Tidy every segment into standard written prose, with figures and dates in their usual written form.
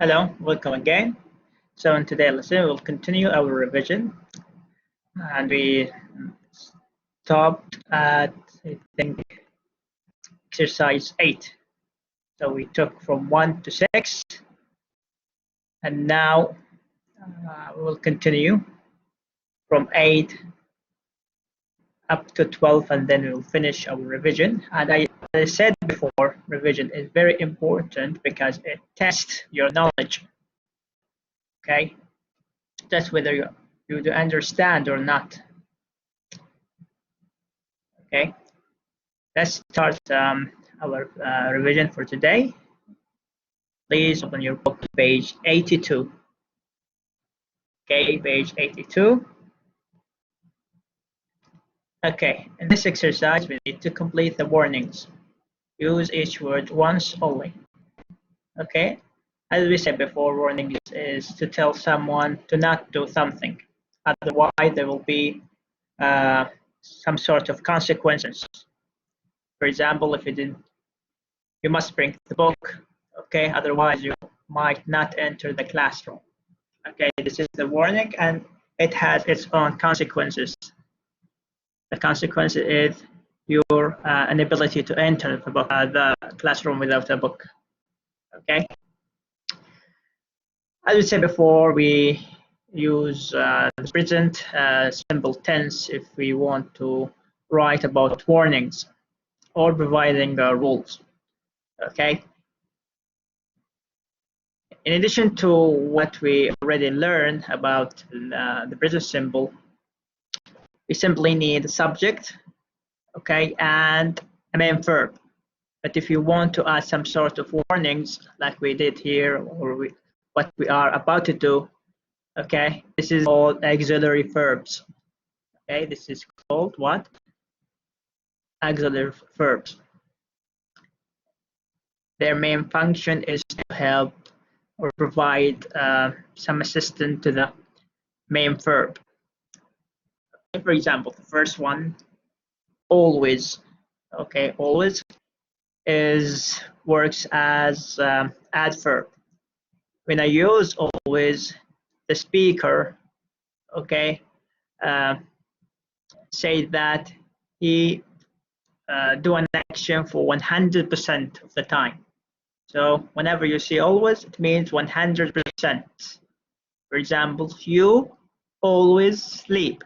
Hello, welcome again. So in today's lesson, we'll continue our revision, and we stopped at I think exercise 8. So we took from 1 to 6, and now we will continue from 8 up to 12, and then we'll finish our revision. And as I said before, revision is very important because it tests your knowledge. Okay, that's whether you do understand or not. Okay, let's start our revision for today. Please open your book, page 82. Okay, page 82. Okay, in this exercise, we need to complete the warnings. Use each word once only. Okay, as we said before, warning is to tell someone to not do something. Otherwise, there will be some sort of consequences. For example, if you didn't, you must bring the book. Okay, otherwise you might not enter the classroom. Okay, this is the warning, and it has its own consequences. The consequence is your inability to enter the classroom without a book. Okay. As we said before, we use the present simple tense if we want to write about warnings or providing rules. Okay. In addition to what we already learned about the present simple, we simply need a subject, okay, and a main verb. But if you want to add some sort of warnings, like we did here, or what we are about to do, okay, this is called auxiliary verbs. Okay, this is called what? Auxiliary verbs. Their main function is to help or provide some assistance to the main verb. For example, the first one, always. Okay, always works as adverb. When I use always, the speaker, okay, say that he do an action for 100% of the time. So whenever you see always, it means 100%. For example, you always sleep.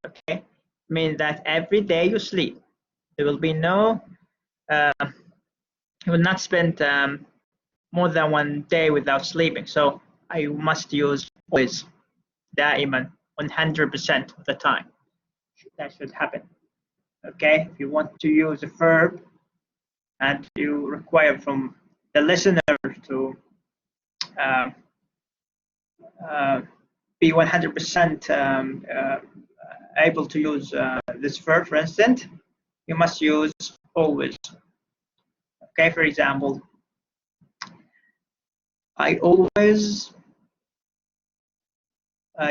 Okay, means that every day you sleep. There will be no, you will not spend more than 1 day without sleeping. So I must use always, دائما, 100% of the time. That should happen. Okay, if you want to use a verb and you require from the listener to be 100% able to use this verb, for instance, you must use always. Okay, for example, I always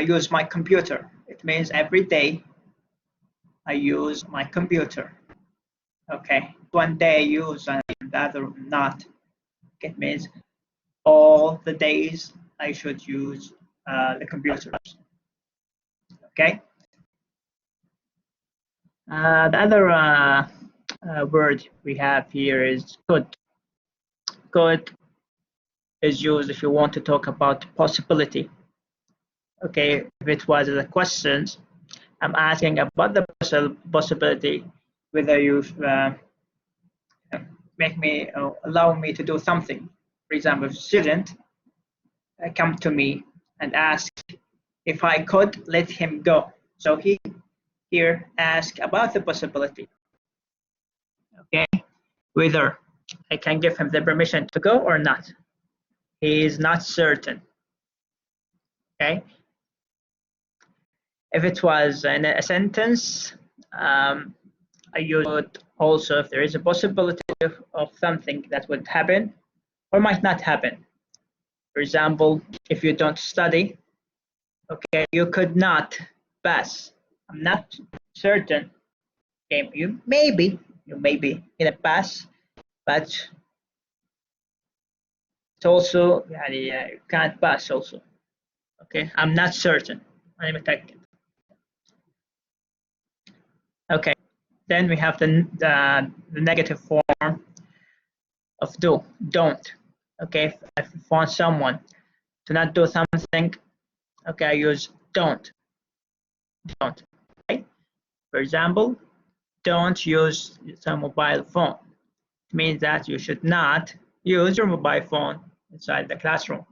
use my computer. It means every day I use my computer. Okay, 1 day I use and the other not. It means all the days I should use the computers. Okay. The other word we have here is could. Could is used if you want to talk about possibility. Okay, if it was a question, I'm asking about the possibility whether you make me allow me to do something. For example, if a student come to me and ask if I could let him go. So he here ask about the possibility. Okay, whether I can give him the permission to go or not. He is not certain. Okay. If it was in a sentence, I would also, if there is a possibility of something that would happen or might not happen. For example, if you don't study, okay, you could not pass. I'm not certain. Okay, you may be in a pass, but it also يعني can't pass also. Okay, I'm not certain. أنا متأكد. Okay, then we have the negative form of don't. Okay, if I want someone to not do something, okay, I use don't. Okay? For example, don't use a mobile phone. It means that you should not use your mobile phone inside the classroom.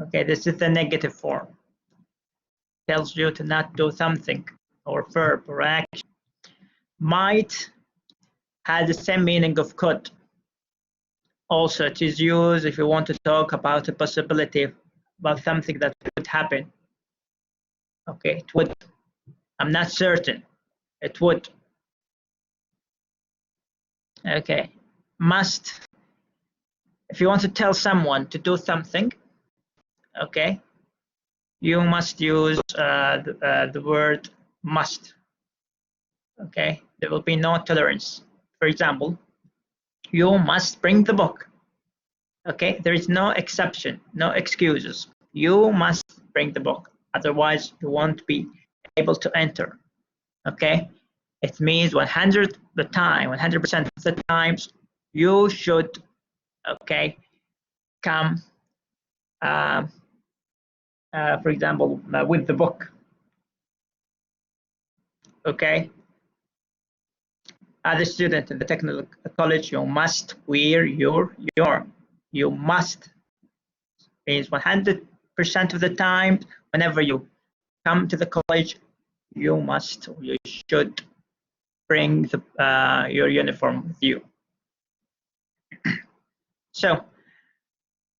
Okay, this is the negative form. Tells you to not do something or verb or action. Might has the same meaning of could. Also, it is used if you want to talk about a possibility about something that would happen. Okay, it would. I'm not certain. It would. Okay, must. If you want to tell someone to do something, okay, you must use the word must. Okay, there will be no tolerance. For example, you must bring the book. Okay, there is no exception, no excuses. You must bring the book, otherwise you won't be able to enter. Okay, it means 100% of the times you should, okay, come, for example, with the book. Okay, as a student in the technical college, you must wear your uniform. You must means 100% of the time, whenever you come to the college, you should bring your uniform with you. So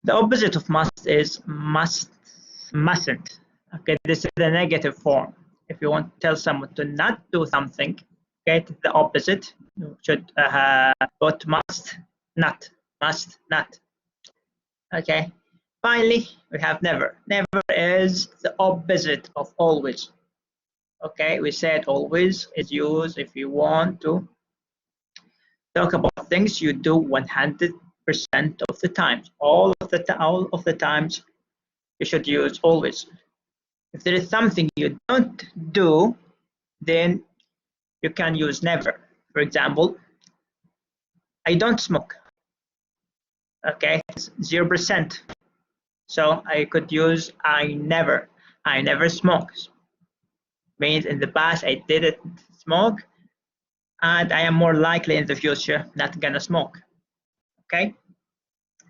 the opposite of must is mustn't. Okay, this is the negative form. If you want to tell someone to not do something, get the opposite. You should put must not. Okay. Finally, we have never. Never is the opposite of always. Okay, we said always is used if you want to talk about things you do 100% of the times. All of the times you should use always. If there is something you don't do, then you can use never. For example, I don't smoke. Okay, it's 0%. So I could use I never smoke. Means in the past I didn't smoke, and I am more likely in the future not gonna smoke. Okay,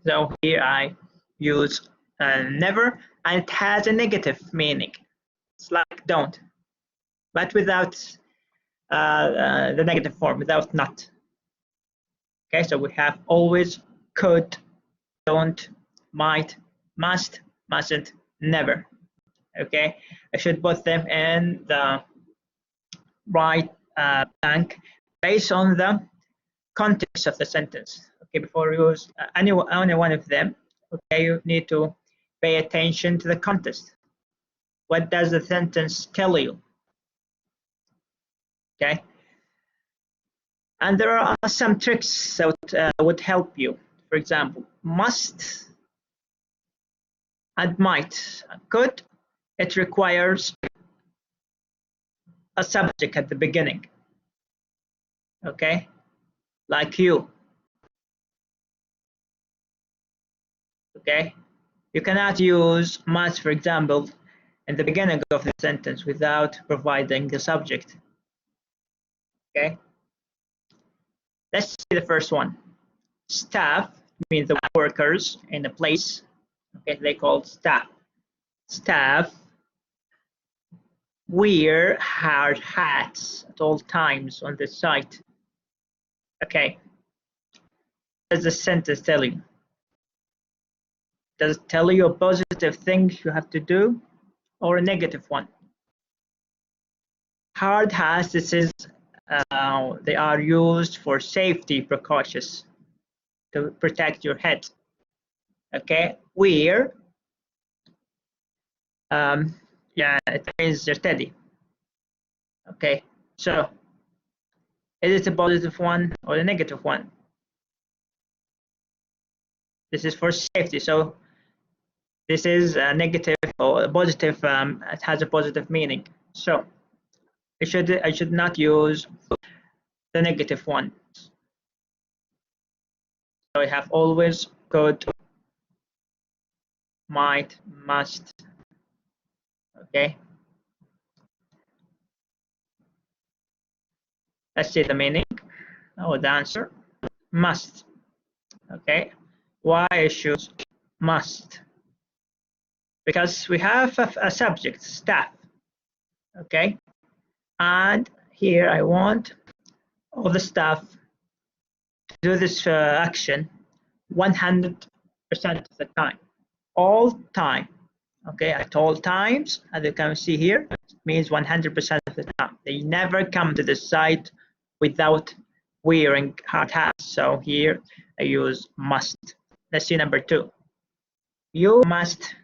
so here I use never, and it has a negative meaning. It's like don't, but without the negative form, without not. Okay, so we have always, could, don't, might, must, mustn't, never. Okay, I should put them in the right blank based on the context of the sentence. Okay, before you use any one of them, okay, you need to pay attention to the context. What does the sentence tell you? Okay, and there are some tricks that would help you. For example, must and might. Could, it requires a subject at the beginning. Okay, like you. Okay, you cannot use must, for example, in the beginning of the sentence without providing the subject. Okay, let's see the first one. Staff means the workers in a place. Okay, they called staff. Staff wear hard hats at all times on the site. Okay, what does the sentence tell you? Does it tell you a positive thing you have to do or a negative one? Hard hats, this is they are used for safety precautions to protect your head. Okay, wear, yeah, it means you're steady. Okay, so is it a positive one or a negative one? This is for safety. So this is a negative or a positive. It has a positive meaning. So I should not use the negative one. So I have always, could, might, must. Okay. Let's see the meaning. Oh, the answer. Must. Okay. Why I choose must? Because we have a subject, staff. Okay. And here I want all the staff to do this action 100% of the time, all time. Okay, at all times, as you can see here, it means 100% of the time. They never come to the site without wearing hard hats. So here I use must. Let's see number 2. You must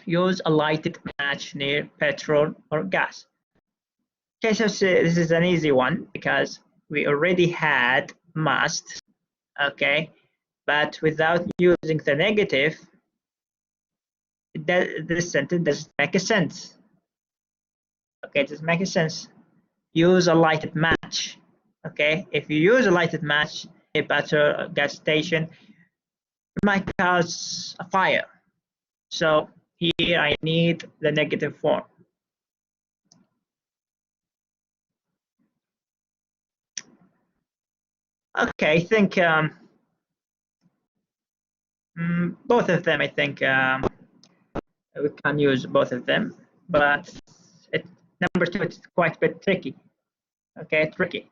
use a lighted match near petrol or gas. Okay, so this is an easy one because we already had must, okay, but without using the negative, this sentence doesn't make a sense. Okay, it doesn't make a sense. Use a lighted match. Okay, if you use a lighted match a petrol gas station, it might cause a fire. So here I need the negative form. Okay, I think both of them. I think we can use both of them, but number 2 it's quite a bit tricky. Okay, tricky.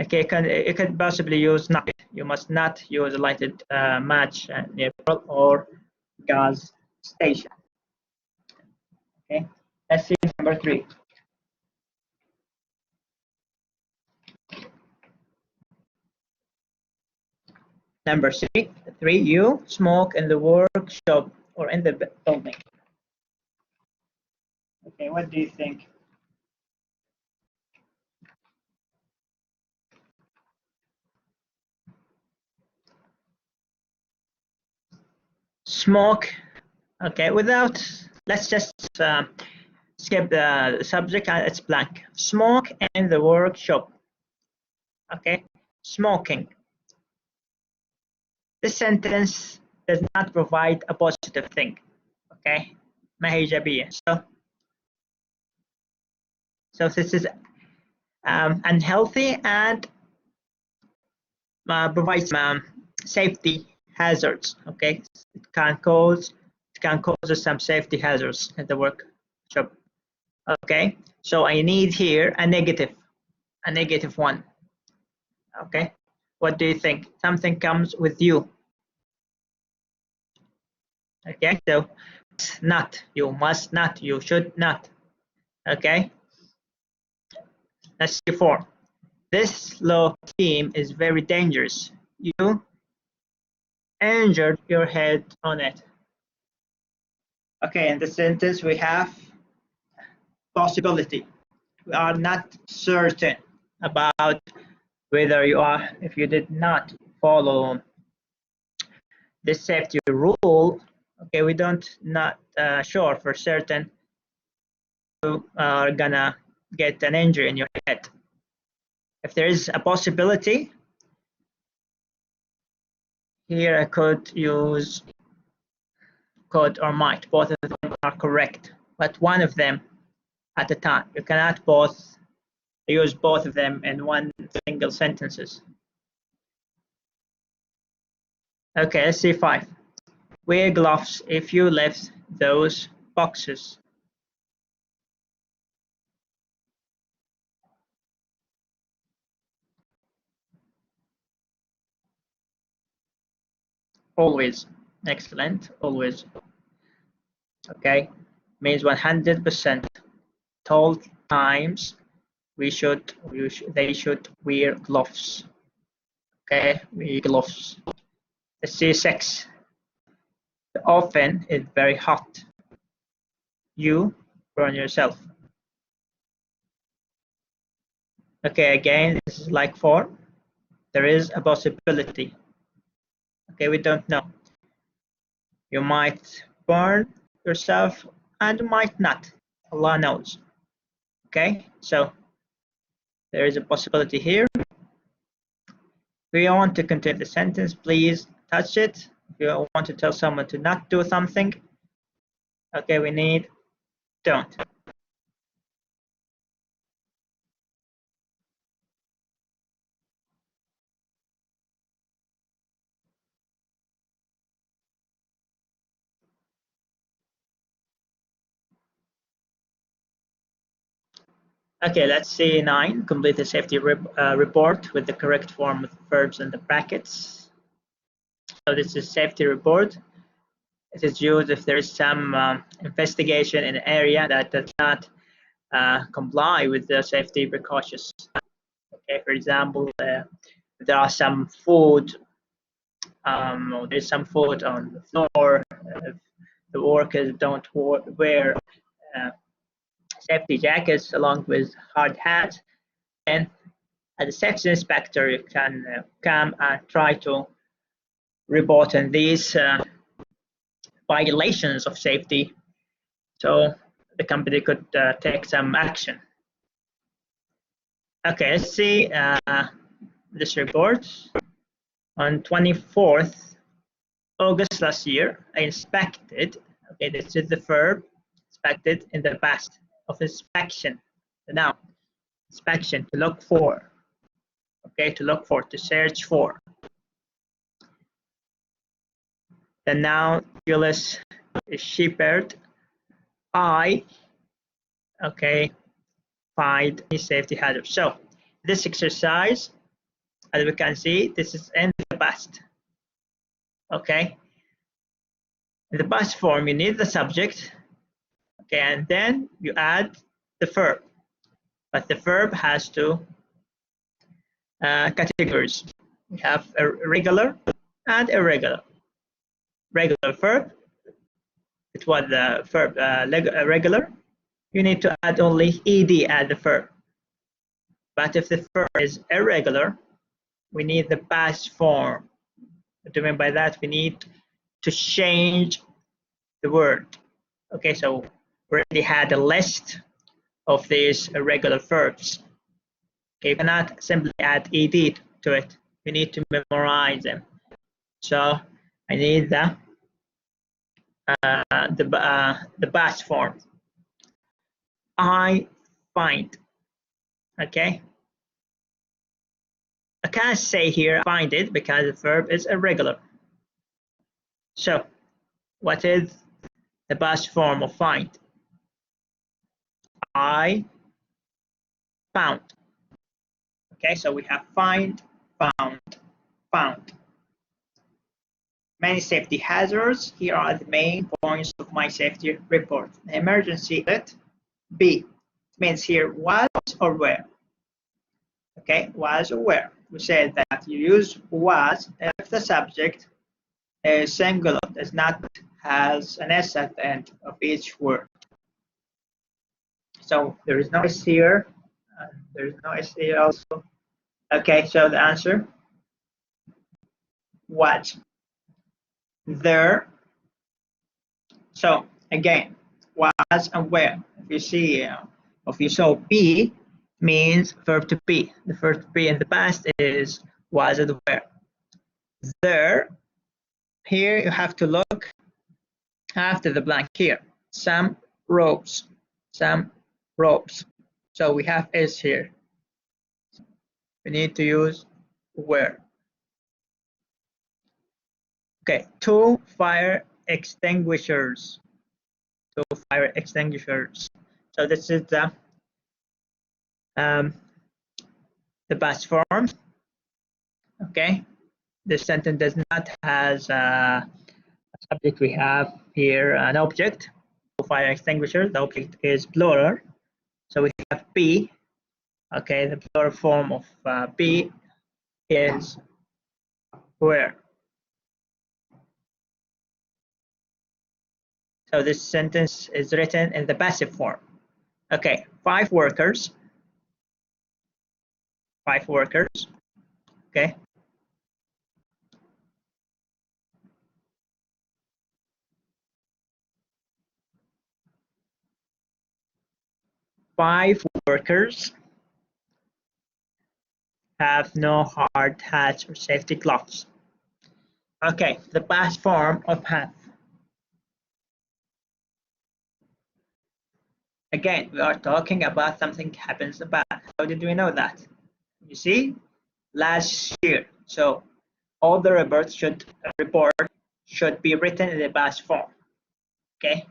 Okay, it could possibly use not. You must not use a lighted match near petrol or gas station. Okay, let's see number 3. Number 3, you smoke in the workshop or in the building. Okay, what do you think? Smoke. Okay, let's just skip the subject. It's blank. Smoke in the workshop. Okay, smoking. This sentence does not provide a positive thing. Okay, ما هي إيجابية. So this is unhealthy and provides safety hazards. Okay, it can cause some safety hazards at the workshop. Okay, so I need here a negative one. Okay, what do you think? Something comes with you. Okay, so not, you must not, you should not. Okay, let's see 4. This low beam is very dangerous. You injured your head on it. Okay, in the sentence we have possibility. We are not certain about whether if you did not follow the safety rule. Okay, we don't not sure for certain you are gonna get an injury in your head. If there is a possibility, here I could use could or might. Both of them are correct, but one of them at a time. You cannot use both of them in one single sentences. Okay, let's see 5. Wear gloves if you lift those boxes. Always. Excellent. Always. Okay, means 100%. All times they should wear gloves. Okay, wear gloves. Let's see 6. The oven is very hot. You burn yourself. Okay, again, this is like 4. There is a possibility. Okay, we don't know. You might burn yourself and might not. Allah knows. Okay, so there is a possibility here. If you want to continue the sentence, please touch it. If you want to tell someone to not do something, okay, we need don't. Okay, let's see 9. Complete the safety report with the correct form of verbs in the brackets. So this is safety report. It is used if there is some investigation in an area that does not comply with the safety precautions. Okay, for example, there are some food, or there's some food on the floor. If the workers don't wear safety jackets along with hard hats, and as a safety inspector, you can come and try to report on these violations of safety, so the company could take some action. Okay, let's see this report. On 24th August last year, I inspected. Okay, this is the verb inspected in the past of inspection. The noun inspection, to look for. Okay, to look for, to search for. The noun Julius is shepherd. I, okay, find a safety hazard. So this exercise, as we can see, this is in the past. Okay, in the past form, you need the subject. Okay, and then you add the verb, but the verb has two categories. We have a regular and irregular. Regular verb, it was the verb regular. You need to add only ed at the verb. But if the verb is irregular, we need the past form. What do you mean by that? We need to change the word. Okay, so we already had a list of these irregular verbs. Okay, you cannot simply add ed to it. We need to memorize them. So I need the past form. I find. Okay. I can't say here find it because the verb is irregular. So what is the past form of find? I found. Okay, so we have find, found, found. Many safety hazards. Here are the main points of my safety report. The emergency alert. B means here was or were. Okay, was or were. We said that you use was if the subject is singular, does not has an s at the end of each word. So there is no s here. There is no s here also. Okay, so the answer was. There. So again, was and where. If you saw be, means verb to be. The verb to be in the past is was and were. There. Here you have to look after the blank here. Some ropes. Some ropes. So we have is here. We need to use where. Okay, 2 fire extinguishers. 2 fire extinguishers. So this is the past form. Okay, this sentence does not has a subject. We have here an object. 2 fire extinguisher. The object is plural. So we have be. Okay, the plural form of be is where. So this sentence is written in the passive form. Okay, 5 workers. 5 workers. Okay. 5 workers have no hard hats or safety gloves. Okay, the past form of have. Again, we are talking about something happens in the past. How did we know that? You see, last year. So all the reports should be written in the past form. Okay,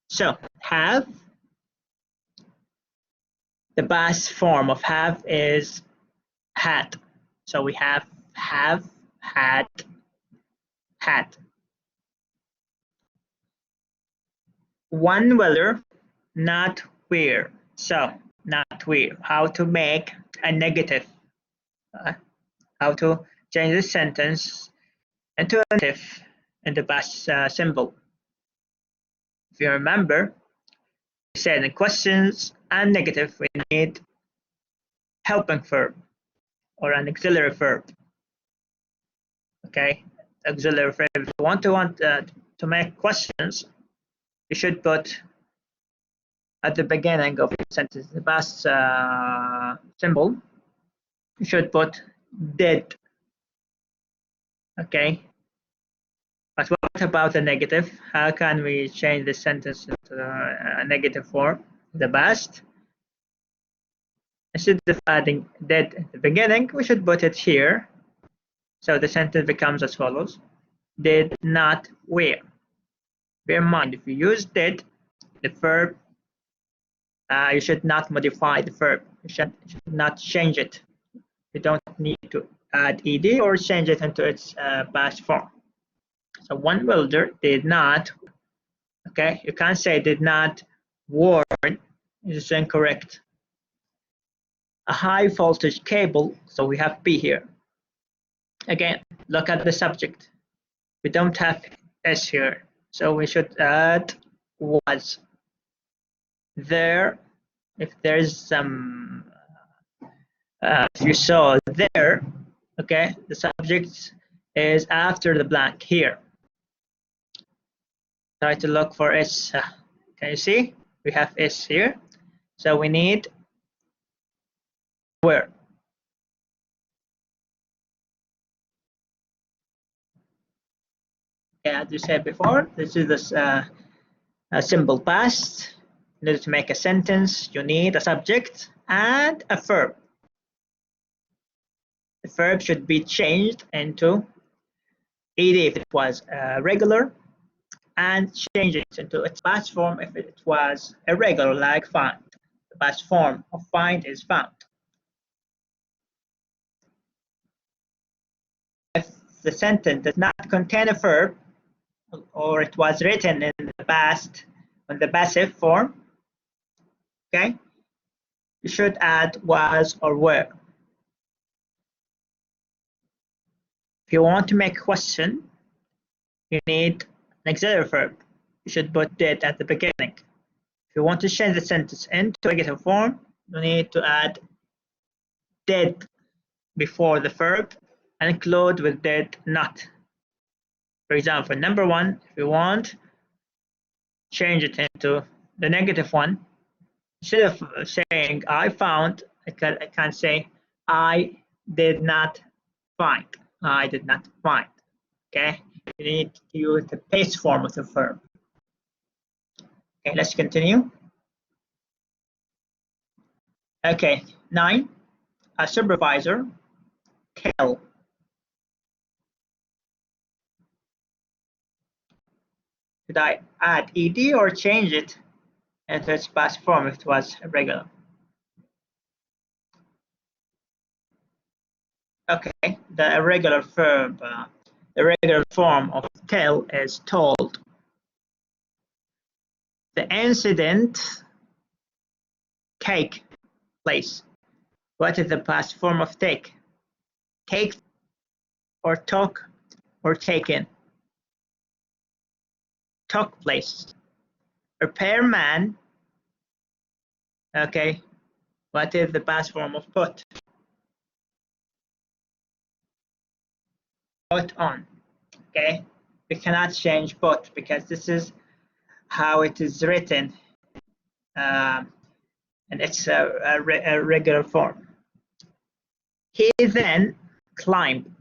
so have. The past form of have is had. So we have, had, had. One weather, not where. So not where. How to make a negative. How to change this sentence into a negative in the past symbol. If you remember, we said in questions and negative we need helping verb or an auxiliary verb. Okay, auxiliary verb. If you want to make questions, you should put at the beginning of the sentence the past symbol. You should put did. Okay. But what about the negative? How can we change the sentence into a negative form? The past. Instead of adding did at the beginning, we should put it here. So the sentence becomes as follows. Did not wear. Bear in mind, if you use did, the verb, you should not modify the verb. You should not change it. You don't need to add ed or change it into its past form. So one welder did not, okay, you can't say did not warn, it's incorrect. A high voltage cable, so we have P here. Again, look at the subject. We don't have S here, so we should add was. There, if there's some, if you saw there, okay, the subject is after the blank here. Try to look for S. Can you see? We have S here. So we need where. Okay, as you said before, this is this a simple past. In order to make a sentence, you need a subject and a verb. The verb should be changed into ed if it was regular, and change it into its past form if it was irregular, like find. The past form of find is found. If the sentence does not contain a verb, or it was written in the past on the passive form, okay, you should add was or were. If you want to make a question, you need an auxiliary verb. You should put did at the beginning. If you want to change the sentence into negative form, you need to add did before the verb and include with did not. For example, number 1, if you want, change it into the negative one. Instead of saying I found, I can say I did not find. I did not find. Okay, you need to use the base form of the verb. Okay, let's continue. Okay, 9. A supervisor tell. Should I add ed or change it into its past form if it was regular? Okay, the irregular verb, the regular form of tell is told. The incident take place. What is the past form of take? Take or took or taken? Took place. Repairman, okay, what is the past form of put? Put on, okay? We cannot change put because this is how it is written and it's a regular form. He then climbed.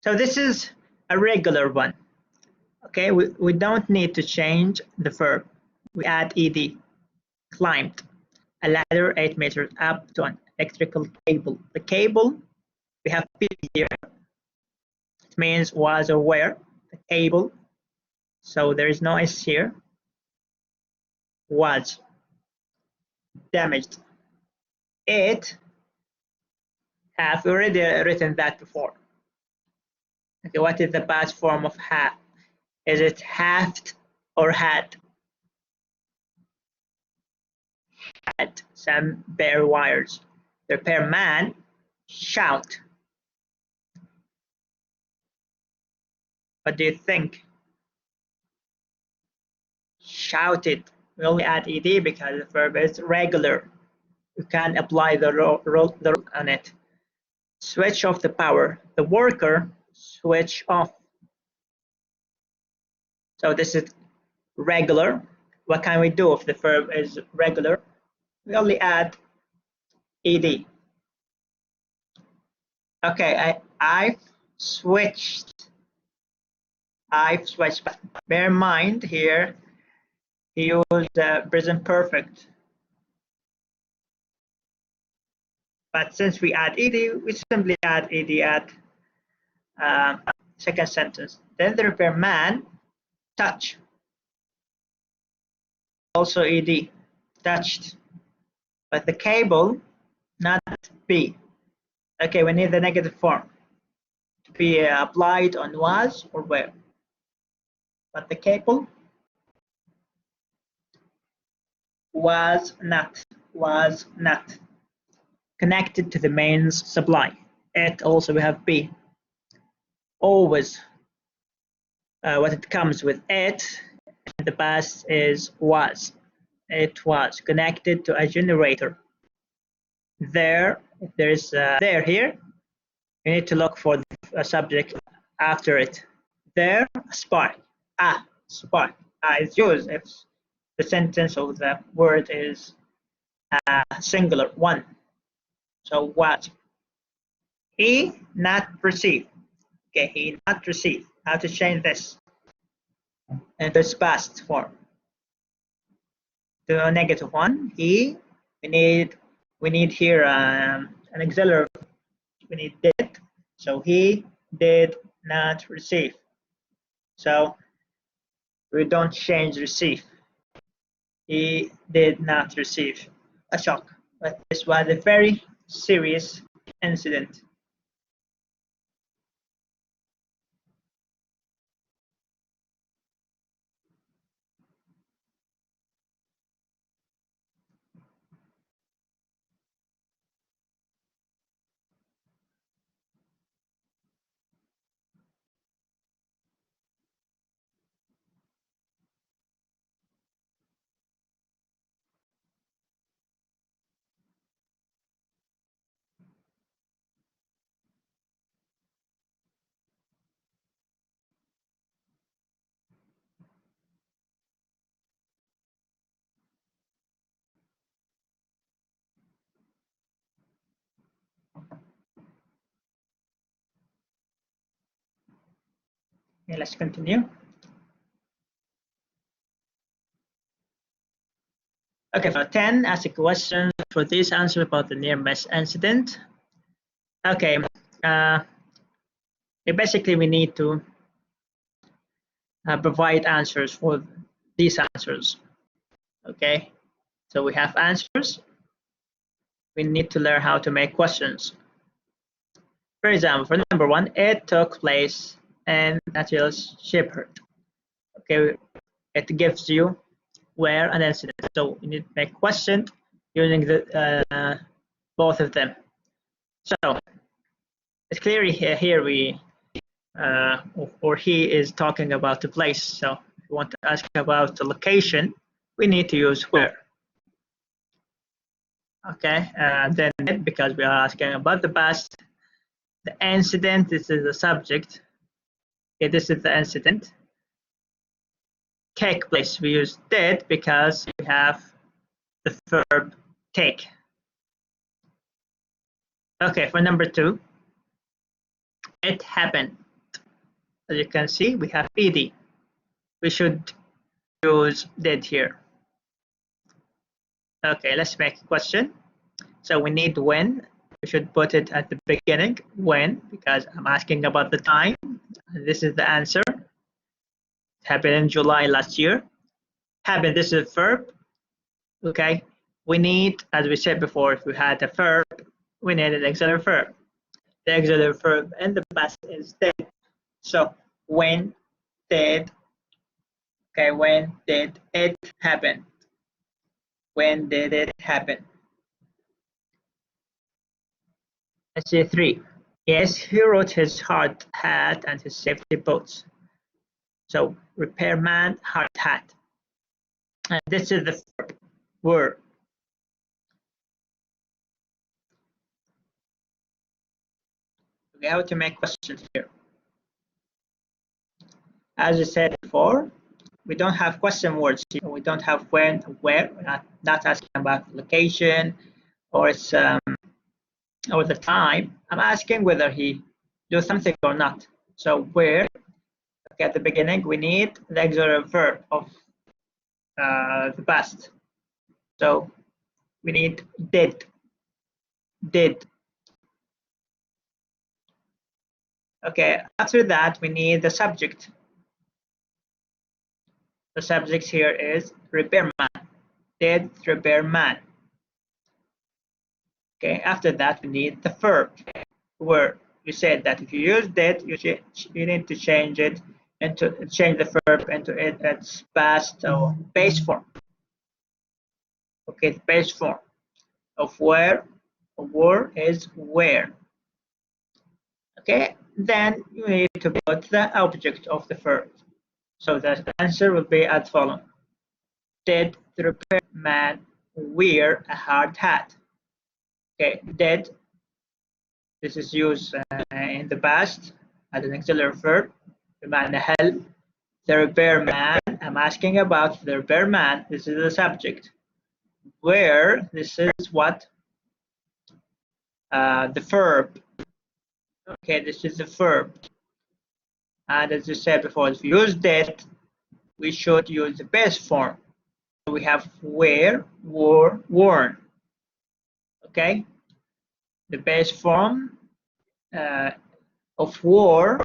So this is a regular one. Okay, we don't need to change the verb. We add ed. Climbed a ladder 8 meters up to an electrical cable. The cable, we have P here. It means was or were. The cable, so there is no S here, was damaged. It, have already written that before. Okay, what is the past form of have? Is it halved or had? Had some bare wires. The repairman shout. What do you think? Shouted. We only add ed because the verb is regular. You can apply the rule on it. Switch off the power. The worker switch off. So this is regular. What can we do if the verb is regular? We only add ed. Okay, I've switched. But bear in mind here, he used present perfect. But since we add ed, we simply add ed at second sentence. Then the repairman touch. Also ed, touched. But the cable, not be. Okay, we need the negative form to be applied on was or were. But the cable was not connected to the mains supply. It also we have be. Always what it comes with it, the past is was. It was connected to a generator. There, if there is there here, you need to look for a subject after it. There, a spark. Spark. Is used if the sentence or the word is singular, one. So what? He not receive. Okay, he not receive. How to change this? And this past form. To a negative one. He. We need here an auxiliary. We need did. So he did not receive. So we don't change receive. He did not receive a shock. But this was a very serious incident. Okay, let's continue. Okay, for 10, ask a question for this answer about the near miss incident. Okay, basically we need to provide answers for these answers. Okay, so we have answers. We need to learn how to make questions. For example, for number one, it took place in Natil's Shepherd. Okay, it gives you where an incident. So you need to make question using the both of them. So it's clearly here we or he is talking about the place. So if you want to ask about the location, we need to use where. Okay, then because we are asking about the past, the incident, this is the subject. Okay, this is the incident. take place. We use did because we have the verb take. Okay, for number 2, it happened. As you can see, we have ed. We should use did here. Okay, let's make a question. So we need when. We should put it at the beginning, when, because I'm asking about the time. This is the answer. It happened in July last year. Happened, this is a verb. Okay, we need, as we said before, if we had a verb, we need an auxiliary verb. The auxiliary verb in the past is did. So when did, okay, when did it happen? When did it happen? Let's see 3. Yes, he wrote his hard hat and his safety boots. So repairman, hard hat. And this is the verb, were. Okay, how to make questions here. As I said before, we don't have question words here. We don't have when, where. We're not asking about location or it's or the time. I'm asking whether he do something or not. So where, okay, at the beginning, we need the auxiliary verb of the past. So we need did. Did. Okay, after that, we need the subject. The subject here is repairman. Did repairman. Okay, after that, we need the verb. Were. We said that if you use did, you need to change it into change the verb into its past or base form. Okay, the base form of where or were is where. Okay, then you need to put the object of the verb. So the answer will be as follows. Did the repairman wear a hard hat? Okay, did. This is used in the past as an auxiliary verb. بمعنى هل the repairman. I'm asking about the repairman. This is the subject. Where, this is what? The verb. Okay, this is the verb. And as you said before, if you use did, we should use the base form. So we have wear, wore, worn. Okay, the base form of wore,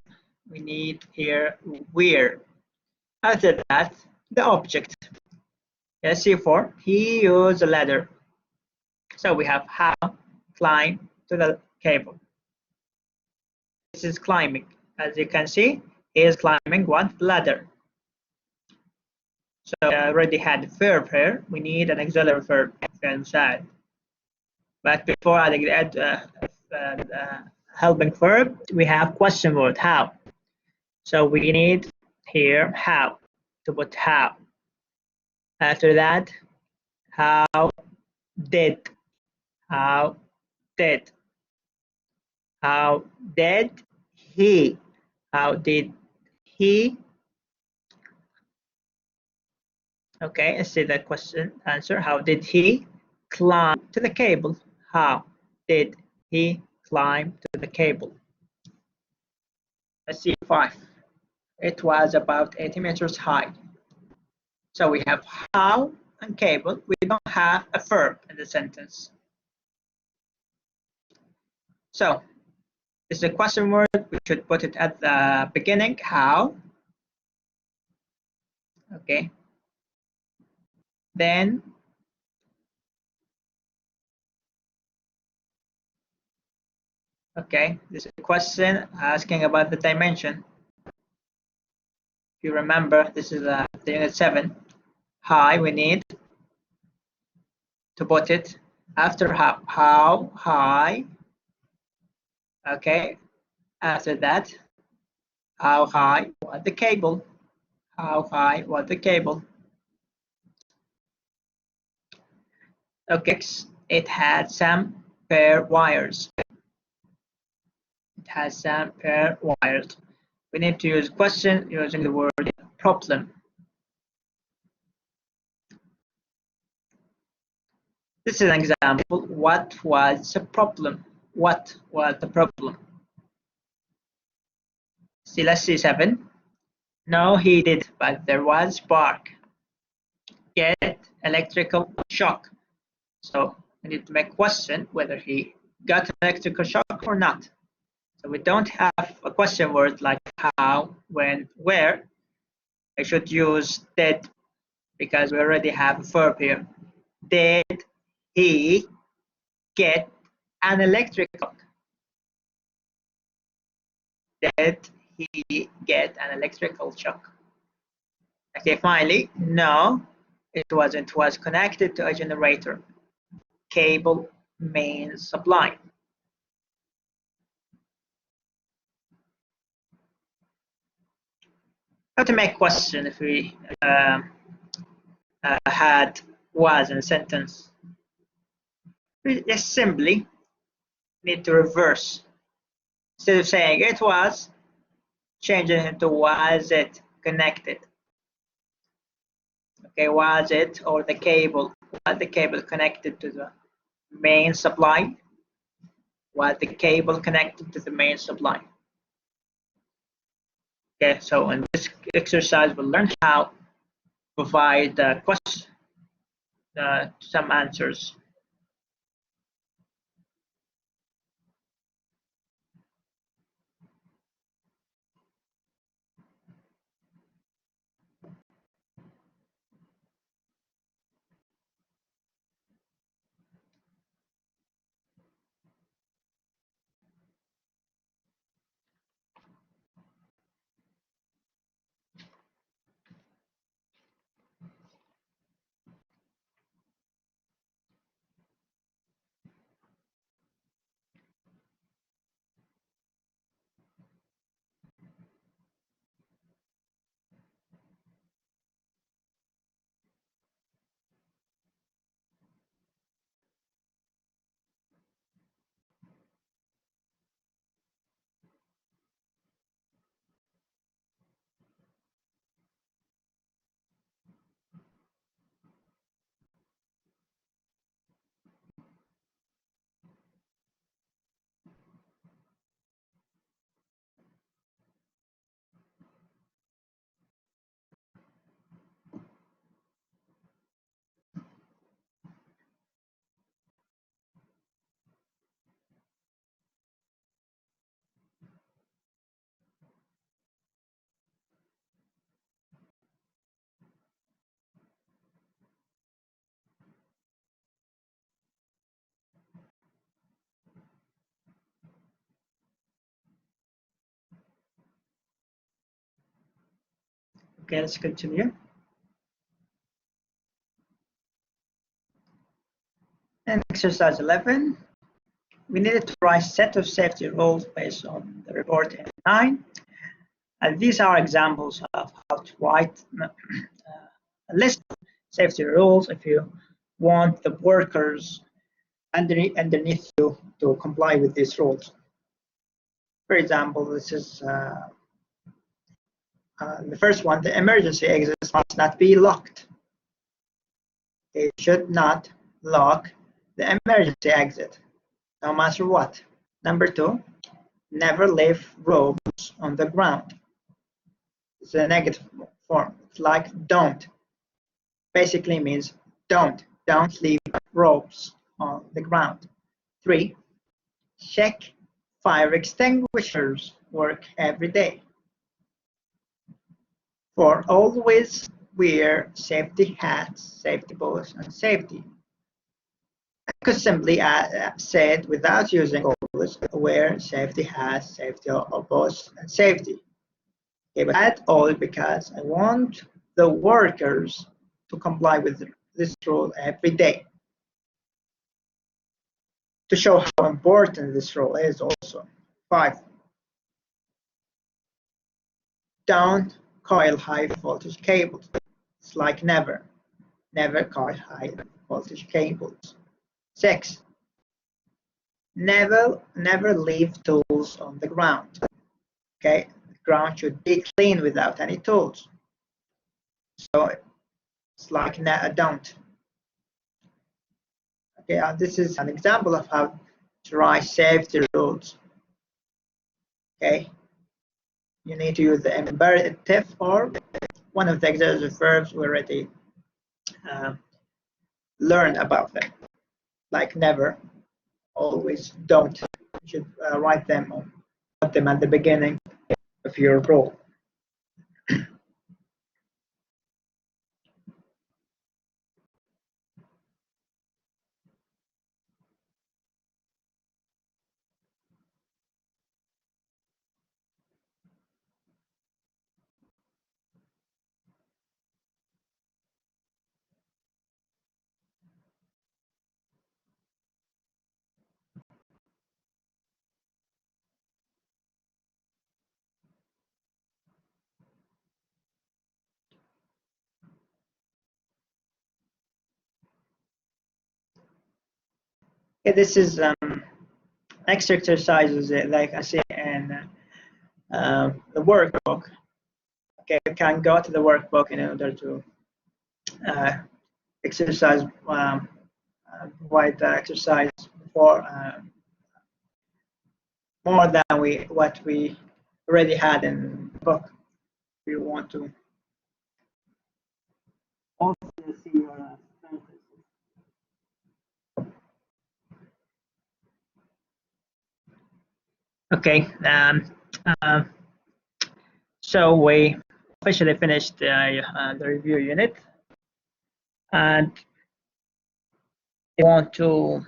we need here wear. After that, the object. Let's see for he used a ladder. So we have how, climb to the cable. This is climbing. As you can see, he is climbing one ladder. So we already had the verb here. We need an auxiliary verb inside. But before adding the helping verb, we have question word how. So we need here how, to put how. After that, how did, how did, how did he, how did he. Okay, let's see the question answer. How did he climb to the cable? How did he climb to the cable? Let's see 5. It was about 80 meters high. So we have how and cable. We don't have a verb in the sentence. So this is a question word. We should put it at the beginning. How. Okay. Then okay, this is a question asking about the dimension. If you remember, this is the unit 7. High, we need to put it after how high. Okay, after that, how high was the cable? How high was the cable? Okay, it had some pair wires. It has some pair wires. We need to use question using the word problem. This is an example. What was the problem? What was the problem? See, let's see 7. No, he did, but there was spark. Get electrical shock. So we need to make question whether he got electrical shock or not. So we don't have a question word like how, when, where. I should use did because we already have a verb here. Did he get an electric shock? Did he get an electrical shock? Okay, finally, no, it wasn't. It was connected to a generator. Cable main supply. How to make question if we had was in a sentence? We just simply need to reverse. Instead of saying it was, change it into was it connected. Okay, was it or the cable? Was the cable connected to the main supply? Was the cable connected to the main supply? Okay, so in this exercise, we'll learn how to provide some answers. Okay, let's continue. And exercise 11, we needed to write a set of safety rules based on the report in 9. And these are examples of how to write a list of safety rules if you want the workers underneath you to comply with these rules. For example, this is the first one: the emergency exits must not be locked. It should not lock the emergency exit, no matter what. Number 2, never leave ropes on the ground. It's a negative form. It's like don't. Basically means don't leave ropes on the ground. 3, check fire extinguishers work every day. 4, always wear safety hats, safety boots, and safety. I could simply say it without using always, wear safety hats, safety boots, and safety. Okay, but add all because I want the workers to comply with this rule every day. To show how important this rule is also. 5, don't coil high voltage cables. It's like never coil high voltage cables. 6, never leave tools on the ground. Okay, the ground should be clean without any tools. So it's like don't. Okay, this is an example of how to write safety rules. Okay, you need to use the imperative form, one of the auxiliary verbs we already learned about them, like never, always, don't. You should write them or put them at the beginning of your rule. Okay, this is next exercises like I see in the workbook. Okay, you can go to the workbook in order to exercise, provide the exercise for more than what we already had in the book. We want to also see your sentences. Okay, so we officially finished the review unit, and if you want to,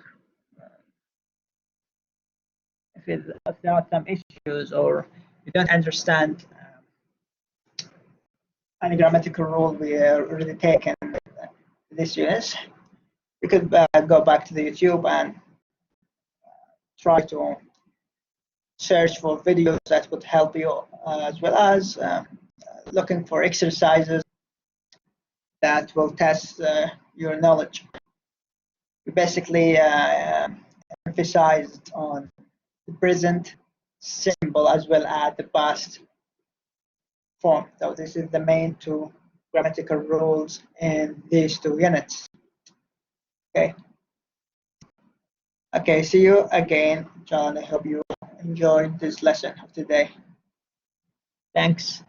if there are some issues or you don't understand any grammatical rule we already taken this unit, you could go back to the YouTube and try to search for videos that would help you, as well as looking for exercises that will test your knowledge. We basically emphasized on the present simple as well as the past form. So this is the main two grammatical rules in these two units. Okay. Okay, see you again, John. I hope you enjoyed this lesson of today. Thanks.